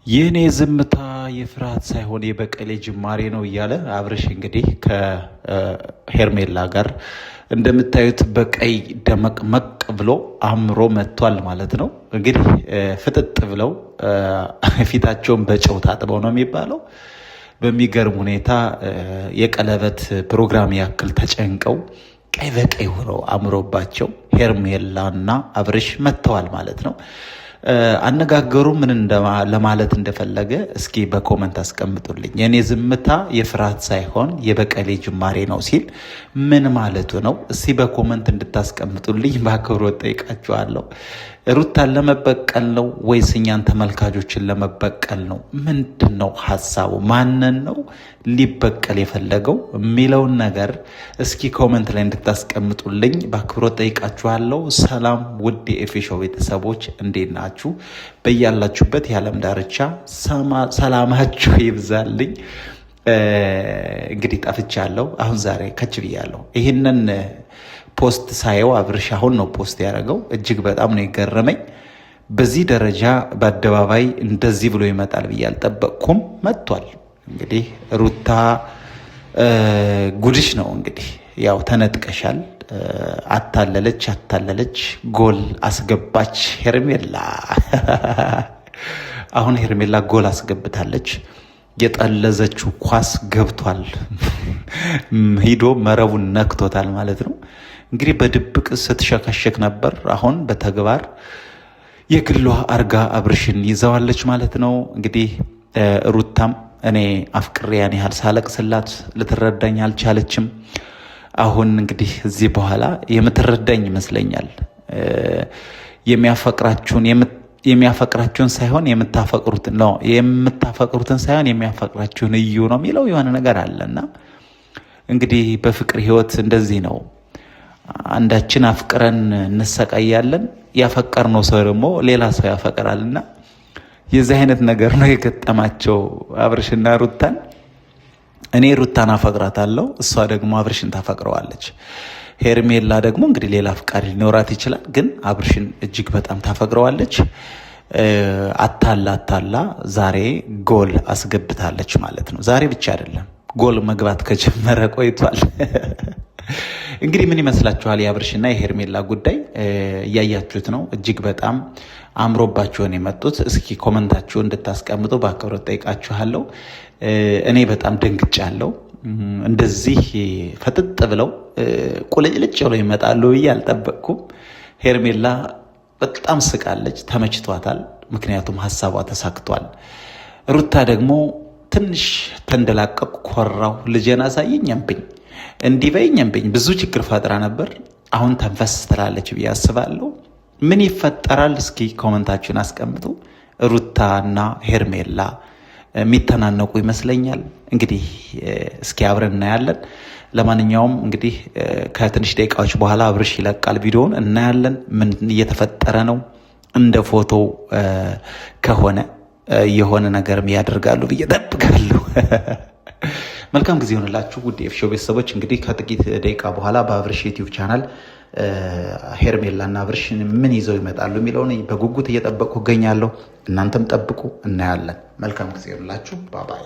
የኔ ዝምታ የፍርሃት ሳይሆን የበቀል ጅማሬ ነው እያለ አብርሽ እንግዲህ ከሄርሜላ ጋር እንደምታዩት በቀይ ደመቅ መቅ ብሎ አምሮ መጥቷል ማለት ነው። እንግዲህ ፍጥጥ ብለው ፊታቸውን በጨው ታጥበው ነው የሚባለው። በሚገርም ሁኔታ የቀለበት ፕሮግራም ያክል ተጨንቀው ቀይ በቀይ ሆነው አምሮባቸው ሄርሜላና አብርሽ መጥተዋል ማለት ነው። አነጋገሩ ምን ለማለት እንደፈለገ እስኪ በኮመንት አስቀምጡልኝ። የኔ ዝምታ የፍርሃት ሳይሆን የበቀሌ ጅማሬ ነው ሲል ምን ማለቱ ነው? እስቲ በኮመንት እንድታስቀምጡልኝ በአክብሮት ጠይቃችኋለሁ። ሩታን ለመበቀል ነው ወይስ እኛን ተመልካቾችን ለመበቀል ነው? ምንድን ነው ሀሳቡ? ማንን ነው ሊበቀል የፈለገው የሚለውን ነገር እስኪ ኮመንት ላይ እንድታስቀምጡልኝ በአክብሮት ጠይቃችኋለሁ። ሰላም ውድ የኤፌሾው ቤተሰቦች እንዴት ናችሁ? በያላችሁበት የዓለም ዳርቻ ሰላማችሁ ይብዛልኝ። እንግዲህ ጠፍቻለሁ። አሁን ዛሬ ከች ብያለሁ። ይህንን ፖስት ሳየው አብርሽ አሁን ነው ፖስት ያደረገው። እጅግ በጣም ነው የገረመኝ። በዚህ ደረጃ በአደባባይ እንደዚህ ብሎ ይመጣል ብዬ አልጠበቅኩም። መጥቷል። እንግዲህ ሩታ ጉድሽ ነው። እንግዲህ ያው ተነጥቀሻል። አታለለች ጎል አስገባች ሄርሜላ። አሁን ሄርሜላ ጎል አስገብታለች። የጠለዘችው ኳስ ገብቷል። ሂዶ መረቡን ነክቶታል ማለት ነው። እንግዲህ በድብቅ ስትሸከሸክ ነበር። አሁን በተግባር የግሏ አርጋ አብርሽን ይዘዋለች ማለት ነው። እንግዲህ ሩታም እኔ አፍቅሬ ያን ያህል ሳለቅስላት ልትረዳኝ አልቻለችም። አሁን እንግዲህ እዚህ በኋላ የምትረዳኝ ይመስለኛል። የሚያፈቅራችሁን ሳይሆን የምታፈቅሩትን ነው፣ የምታፈቅሩትን ሳይሆን የሚያፈቅራችሁን እዩ ነው የሚለው የሆነ ነገር አለና እንግዲህ በፍቅር ህይወት እንደዚህ ነው። አንዳችን አፍቅረን እንሰቃያለን፣ ያፈቀርነው ሰው ደግሞ ሌላ ሰው ያፈቅራልና የዚህ አይነት ነገር ነው የገጠማቸው አብርሽና ሩታን። እኔ ሩታን አፈቅራታለሁ፣ እሷ ደግሞ አብርሽን ታፈቅረዋለች። ሄርሜላ ደግሞ እንግዲህ ሌላ አፍቃሪ ሊኖራት ይችላል፣ ግን አብርሽን እጅግ በጣም ታፈቅረዋለች። አታላ ዛሬ ጎል አስገብታለች ማለት ነው። ዛሬ ብቻ አይደለም ጎል መግባት ከጀመረ ቆይቷል። እንግዲህ ምን ይመስላችኋል? የአብርሽና የሄርሜላ ጉዳይ እያያችሁት ነው። እጅግ በጣም አምሮባችሁን የመጡት። እስኪ ኮመንታችሁ እንድታስቀምጡ በአክብሮት ጠይቃችኋለሁ። እኔ በጣም ደንግጫለሁ። እንደዚህ ፈጥጥ ብለው ቁልጭልጭ ብለው ይመጣሉ ብዬ አልጠበቅኩም። ሄርሜላ በጣም ስቃለች፣ ተመችቷታል። ምክንያቱም ሀሳቧ ተሳክቷል። ሩታ ደግሞ ትንሽ ተንደላቀቁ፣ ኮራው፣ ልጄን አሳየኝ እምብኝ፣ እንዲህ በይኝ እምብኝ፣ ብዙ ችግር ፈጥራ ነበር። አሁን ተንፈስ ትላለች ብዬ አስባለሁ። ምን ይፈጠራል? እስኪ ኮመንታችሁን አስቀምጡ። ሩታና ሄርሜላ የሚተናነቁ ይመስለኛል። እንግዲህ እስኪ አብረን እናያለን። ለማንኛውም እንግዲህ ከትንሽ ደቂቃዎች በኋላ አብርሽ ይለቃል ቪዲዮውን፣ እናያለን ምን እየተፈጠረ ነው። እንደ ፎቶ ከሆነ የሆነ ነገርም ያደርጋሉ ብዬ እጠብቃለሁ። መልካም ጊዜ ይሆንላችሁ ውድ የኤፌሾው ቤተሰቦች። እንግዲህ ከጥቂት ደቂቃ በኋላ በአብርሽ ዩቲዩብ ቻናል ሄርሜላ እና አብርሽን ምን ይዘው ይመጣሉ የሚለውን በጉጉት እየጠበቅኩ እገኛለሁ። እናንተም ጠብቁ፣ እናያለን። መልካም ጊዜ ይሆንላችሁ። ባባይ